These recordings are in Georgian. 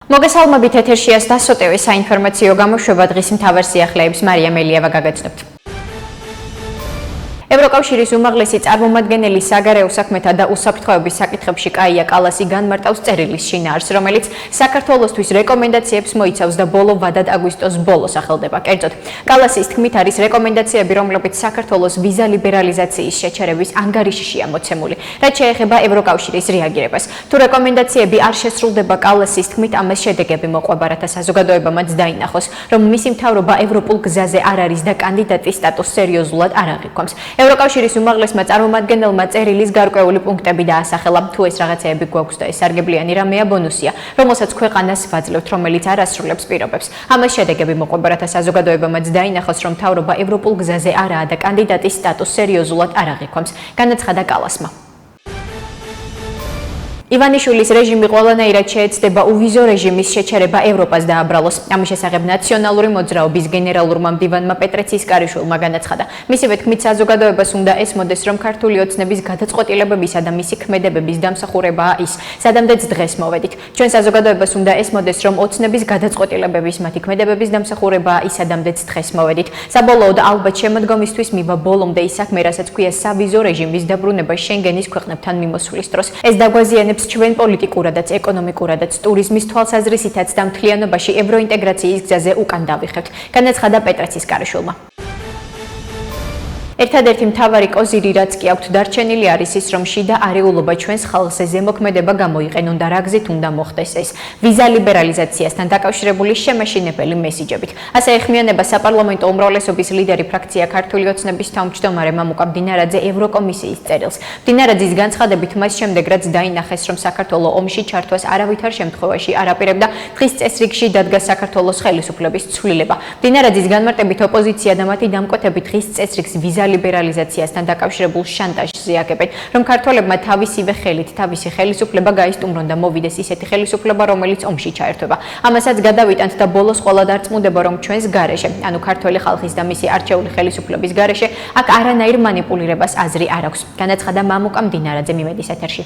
მოგესალმებით ეთერშია დასოტევი საინფორმაციო გამოშვება დღის მთავარ სიახლეებს მარია მელიევა გაგაცნობთ. ევროკავშირის უმაღლესი წარმომადგენელი საგარეო საქმეთა და უსაფრთხოების საკითხებში კაია კალასი განმარტავს წერილის შინაარსს, რომელიც საქართველოსთვის რეკომენდაციებს მოიცავს და ბოლო ვადად აგვისტოს ბოლოს ახელდება. კერძოდ, კალასის თქმით არის რეკომენდაციები, რომლებიც საქართველოს ვიზა ლიბერალიზაციის შეჩერების ანგარიშშია მოცემული, რაც შეეხება ევროკავშირის რეაგირებას. თუ რეკომენდაციები არ შესრულდება კალასის თქმით, ამას შედეგები მოყვება, რათა საზოგადოებამაც დაინახოს, რომ მისი მთავრობა ევროპულ გზაზე არ არის და კანდიდატის სტატუსს სერიოზულად არ აღიქვამს. ევროკავშირის უმაღლესმა წარმომადგენელმა წერილის გარკვეული პუნქტები დაასახელა. თუ ეს რაღაცეები გვაქვს და ეს სარგებლიანი რამეა, ბონუსია, რომელსაც ქვეყანას ვაძლევთ, რომელიც არ ასრულებს პირობებს. ამას შედეგები მოყვება, რათა საზოგადოებამაც დაინახოს, რომ მთავრობა ევროპულ გზაზე არაა და კანდიდატის სტატუსს სერიოზულად არ აღიქვამს, განაცხადა კალასმა. ივანიშვილის რეჟიმი ყველანაირად შეეცდება უვიზო რეჟიმის შეჩერება ევროპას დააბრალოს. ამის შესახებ ნაციონალური მოძრაობის გენერალურმა მდივანმა პეტრე ცისკარიშვილმა განაცხადა. მისივე თქმით, საზოგადოებას უნდა ესმოდეს, რომ ქართული ოცნების გადაწყვეტილებებისა და მისი ქმედებების დამსახურებაა ის, სადამდეც დღეს მოვედით. ჩვენ საზოგადოებას უნდა ესმოდეს, რომ ოცნების გადაწყვეტილებების მათი ქმედებების დამსახურებაა ის, სადამდეც დღეს მოვედით. საბოლოოდ ალბათ შემოდგომისთვის მივა ბოლომდე ის საქმე, რასაც ქვია სავიზო რეჟიმის დაბრუნება შენგენის ქვეყნებთან მიმოსვლის დროს. ეს დაგვაზიანებს ჩვენ პოლიტიკურადაც, ეკონომიკურადაც, ტურიზმის თვალსაზრისითაც და მთლიანობაში ევროინტეგრაციის გზაზე უკან დავიხევთ, განაცხადა პეტრე ცისკარიშვილმა. ერთადერთი მთავარი კოზირი, რაც კი აქვთ დარჩენილი, არის ის, რომ შიდა არეულობა ჩვენს ხალხს ზემოქმედება გამოიყენონ და რა გზით უნდა მოხდეს ეს ვიზა ლიბერალიზაციასთან დაკავშირებული შემაშინებელი მესიჯებით. ასე ეხმიანება საპარლამენტო უმრავლესობის ლიდერი ფრაქცია ქართული ოცნების თავმჯდომარე მამუკა მდინარაძე ევროკომისიის წერილს. მდინარაძის განცხადებით, მას შემდეგ რაც დაინახეს, რომ საქართველო ომში ჩართვას არავითარ შემთხვევაში არ აპირებდა, დღის წესრიგში დადგა საქართველოს ხელისუფლების ცვლილება. მდინარაძის განმარტებით, ოპოზიცია და მათი დამკვეთები დღის წესრიგს ვიზა ლიბერალიზაციასთან დაკავშირებულ შანტაჟს ზიაგებენ, რომ ქართველებმა თავისივე ხელით თავისი ხელისუფლება გაისტუმრონ და მოვიდეს ისეთი ხელისუფლება, რომელიც ომში ჩაერთვება. ამასაც გადავიტანთ და ბოლოს ყველა დარწმუნდება, რომ ჩვენს გარეშე, ანუ ქართველი ხალხის და მისი არჩეული ხელისუფლების გარეშე, აქ არანაირ манипулირებას აზრი არ აქვს, განაცხადა მამუკა მდინარაძე მიმედის ეთერში.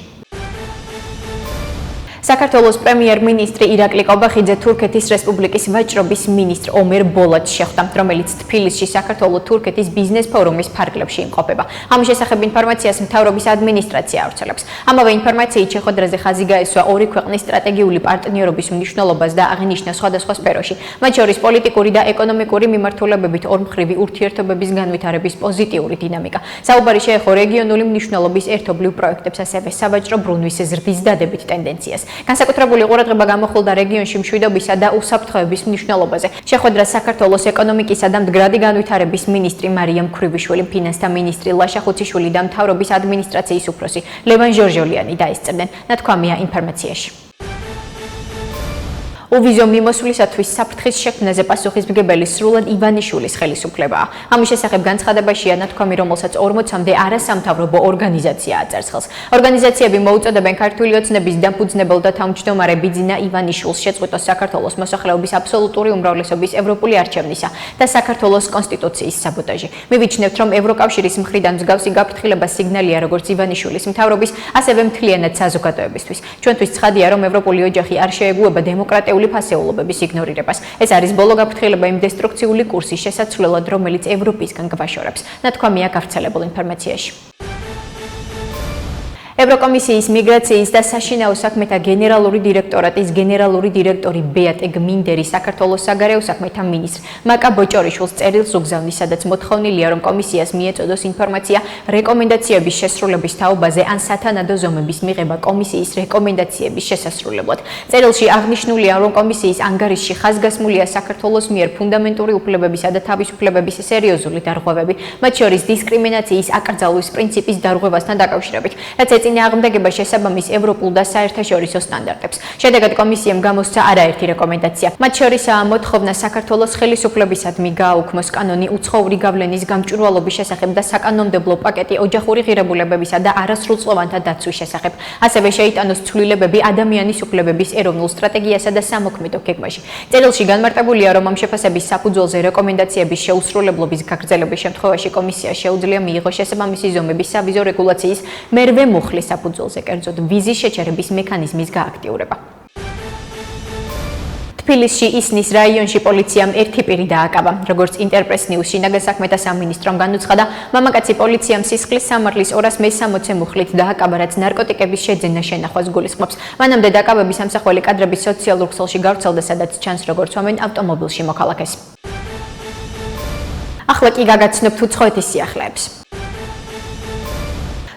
საქართველოს პრემიერ-მინისტრი ირაკლი კობახიძე თურქეთის რესპუბლიკის ვაჭრობის მინისტრ ომერ ბოლატს შეხვდა, რომელიც თბილისში საქართველო-თურქეთის ბიზნეს ფორუმის ფარგლებში იმყოფება. ამის შესახებ ინფორმაციას მთავრობის ადმინისტრაცია ავრცელებს. ამავე ინფორმაციით შეხვედრაზე ხაზი გაესვა ორი ქვეყნის სტრატეგიული პარტნიორობის მნიშვნელობას და აღინიშნა სხვადასხვა სფეროში, მათ შორის პოლიტიკური და ეკონომიკური მიმართულებებით ორმხრივი ურთიერთობების განვითარების პოზიტიური დინამიკა. საუბარი შეეხო რეგიონული მნიშვნელობის ერთობლივ პროექტებს, ასევე სავაჭრო ბრუნვის ზრდის დადებით ტენდენციას. განსაკუთრებული ყურადღება გამოხვილდა რეგიონში მშვიდობისა და უსაფრთხოების მნიშვნელობაზე. შეხვედრას საქართველოს ეკონომიკისა და მდგრადი განვითარების მინისტრი მარია მქრივიშვილი, ფინანსთა მინისტრი ლაშა ხუციშვილი და მთავრობის ადმინისტრაციის უფროსი ლევან ჟორჟოლიანი დაესწრნენ. ნათქვამია ინფორმაციაში. უვიზო მიმოსვლისათვის საფრთხის შექმნაზე პასუხისმგებელი სრულად ივანიშვილის ხელისუფლებაა. ამის შესახებ განცხადებაშია ნათქვამი, რომელსაც 40-მდე არასამთავრობო ორგანიზაცია აწერს ხელს. ორგანიზაციები მოუწოდებენ ქართული ოცნების დამფუძნებელ და თავმჯდომარე ბიძინა ივანიშვილს შეწყვიტოს საქართველოს მოსახლეობის აბსოლუტური უმრავლესობის ევროპული არჩევნისა და საქართველოს კონსტიტუციის საბოტაჟი. მივიჩნევთ, რომ ევროკავშირის მხრიდან მსგავსი გაფრთხილება სიგნალია როგორც ივანიშვილის მთავრობის, ასევე მთლიანად საზოგადოებისთვის. ჩვენთვის ცხადია, რომ ევროპული ოჯახი არ შეეგუება დემოკრატიული ფასეულობების იგნორირებას. ეს არის ბოლო გაფრთხილება იმ დესტრუქციული კურსის შესაცვლელად, რომელიც ევროპისგან გვაშორებს. ნათქვამია გავრცელებულ ინფორმაციაში. ევროკომისიის მიგრაციის და საშინაო საქმეთა გენერალური დირექტორატის გენერალური დირექტორი ბეატე გმინდერი საქართველოს საგარეო საქმეთა მინისტრ მაკა ბოჭორიშვილს წერილს უგზავნის, სადაც მოთხოვნილია, რომ კომისიას მიეწოდოს ინფორმაცია რეკომენდაციების შესრულების თაობაზე ან სათანადო ზომების მიღება კომისიის რეკომენდაციების შესასრულებლად. წერილში აღნიშნულია, რომ კომისიის ანგარიშში ხაზგასმულია საქართველოს მიერ ფუნდამენტური უფლებებისა და თავისუფლებების სერიოზული დარღვევები, მათ შორის დისკრიმინაციის აკრძალვის პრინციპის დარღვევასთან დაკავშირებით, რაც წინააღმდეგება შესაბამის ევროპულ და საერთაშორისო სტანდარტებს. შედეგად კომისიამ გამოსცა არაერთი რეკომენდაცია. მათ შორისაა მოთხოვნა საქართველოს ხელისუფლებისადმი გააუქმოს კანონი უცხოური გავლენის გამჭვირვალობის შესახებ და საკანონმდებლო პაკეტი ოჯახური ღირებულებებისა და არასრულწლოვანთა დაცვის შესახებ. ასევე შეიტანოს ცვლილებები ადამიანის უფლებების ეროვნულ სტრატეგიასა და სამოქმედო გეგმაში. წერილში განმარტებულია, რომ ამ შეფასების საფუძველზე რეკომენდაციების შეუსრულებლობის გაგრძელების შემთხვევაში კომისიას შეუძლია მიიღოს შესაბამისი ზომების სავიზო რეგულაციის მერვე მუხლის საფუძველზე, კერძოდ ვიზის შეჩერების მექანიზმის გააქტიურება. თბილისში ისნის რაიონში პოლიციამ ერთი პირი დააკავა. როგორც ინტერპრეს ნიუს შინაგან საქმეთა სამინისტრომ განუცხადა, მამაკაცი პოლიციამ სისხლის სამართლის 260-ე მუხლით დააკავა, რაც ნარკოტიკების შეძენა შენახვას გულისხმობს. მანამდე დაკავების სამსახველი კადრები სოციალურ ქსელში გავრცელდა, სადაც ჩანს, როგორც ვამენ ავტომობილში მოქალაქეს. ახლა კი გაგაცნობთ უცხოეთის სიახლეებს.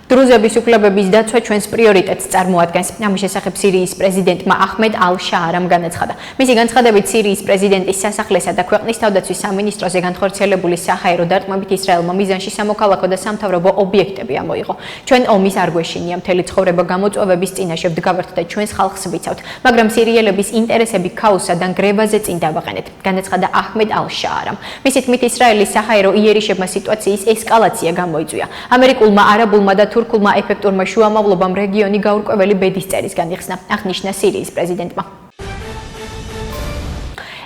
დრუზების უფლებების დაცვა ჩვენს პრიორიტეტს წარმოადგენს. ამის შესახებ სირიის პრეზიდენტმა აჰმედ ალ-შაარამ განაცხადა. მისი განცხადებით სირიის პრეზიდენტის სასახლესა და ქვეყნის თავდაცვის სამინისტროზე განხორციელებული საჰაერო დარტყმებით ისრაელმა მიზანში სამოქალაქო და სამთავრობო ობიექტები ამოიღო. ჩვენ ომის არ გვეშინია, მთელი ცხოვრება გამოწვევების წინაშე ვდგავართ და ჩვენს ხალხს ვიცავთ, მაგრამ სირიელების ინტერესები ქაოსსა და ნგრევაზე წინ დავაყენეთ, განაცხადა აჰმედ ალ-შაარამ. მისი თქმით, ისრაელის საჰაერო იერიშებმა სიტუაციის ესკალაცია გამოიწვია. ამერიკულმა, არაბულმა და თურქულმა ეფექტურმა შუამავლობამ რეგიონი გაურკვეველი ბედის წერისგან იხსნა, აღნიშნა სირიის პრეზიდენტმა.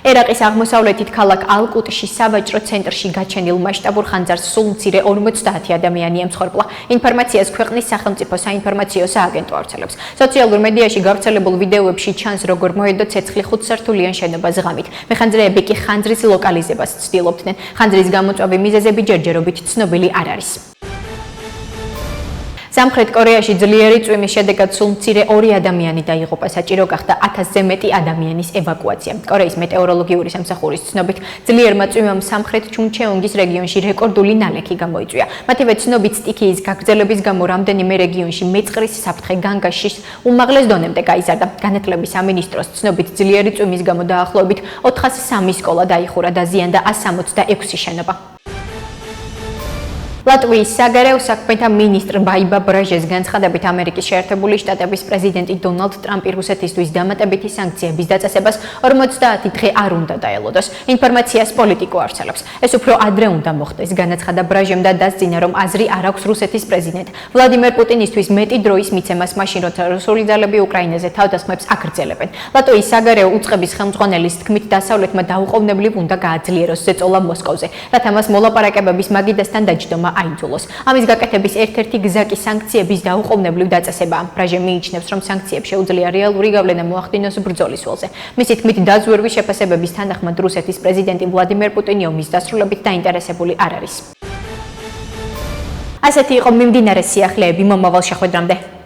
ერაყის აღმოსავლეთით ქალაქ ალ-კუტში სავაჭრო ცენტრში გაჩენილ მასშტაბურ ხანძარს სულ მცირე 50 ადამიანი ემცხვერპლა. ინფორმაციას ქვეყნის სახელმწიფო საინფორმაციო სააგენტო ავრცელებს. სოციალურ მედიაში გავრცელებულ ვიდეოებში ჩანს, როგორ მოედო ცეცხლი 5-სართულიან შენობას ღამით. მეხანძრეები კი ხანძრის ლოკალიზებას ცდილობდნენ. ხანძრის გამოწვევი მიზეზები ჯერჯერობით ცნობილი არ არის. სამხრეთ კორეაში ძლიერი წვიმის შედეგად სულ მცირე 2 ადამიანი დაიღუპა, საჭირო გახდა 1000-ზე მეტი ადამიანის ევაკუაცია. კორეის მეტეოროლოგიური სამსახურის ცნობით, ძლიერმა წვიმამ სამხრეთ ჩუნჩეონგის რეგიონში რეკორდული ნალექი გამოიწვია. მათივე ცნობით, სტიქიის გაგრძელების გამო რამდენიმე რეგიონში მეწყრის საფრთხე განგაშის უმაღლეს დონემდე გაიზარდა. განათლების სამინისტროს ცნობით, ძლიერი წვიმის გამო დაახლოებით 403 სკოლა დაიხურა და ზიანდა 166 შენობა. ლატვიის საგარეო საქმეთა მინისტრ ბაიბა ბრაჟეს განცხადებით, ამერიკის შეერთებული შტატების პრეზიდენტი დონალდ ტრამპი რუსეთისთვის დამატებითი სანქციების დაწესებას 50 დღე არ უნდა დაელოდოს. ინფორმაციას პოლიტიკო ავრცელებს. ეს უფრო ადრე უნდა მოხდეს, განაცხადა ბრაჟემ და დასძინა, რომ აზრი არ აქვს რუსეთის პრეზიდენტ ვლადიმერ პუტინისთვის მეტი დროის მიცემას მაშინ, როცა რუსული ძალები უკრაინაზე თავდასხმებს აგრძელებენ. ლატვიის საგარეო უწყების ხელმძღვანელის თქმით, დასავლეთმა დაუყოვნებლივ უნდა გააძლიეროს ზეწოლა მოსკოვზე, რათა მას მოლაპარაკებების მაგიდასთან დაჯდომა აიძულოს. ამის გაკეთების ერთ-ერთი გზა კი სანქციების დაუყოვნებლივ დაწესებაა. ბრაჟე მიიჩნევს, რომ სანქციებს შეუძლია რეალური გავლენა მოახდინოს ბრძოლის ველზე. მისი თქმით, დაზვერვის შეფასებების თანახმად რუსეთის პრეზიდენტი ვლადიმერ პუტინი ომის დასრულებით დაინტერესებული არ არის. ასეთი იყო მიმდინარე სიახლეები მომავალ შეხვედრამდე.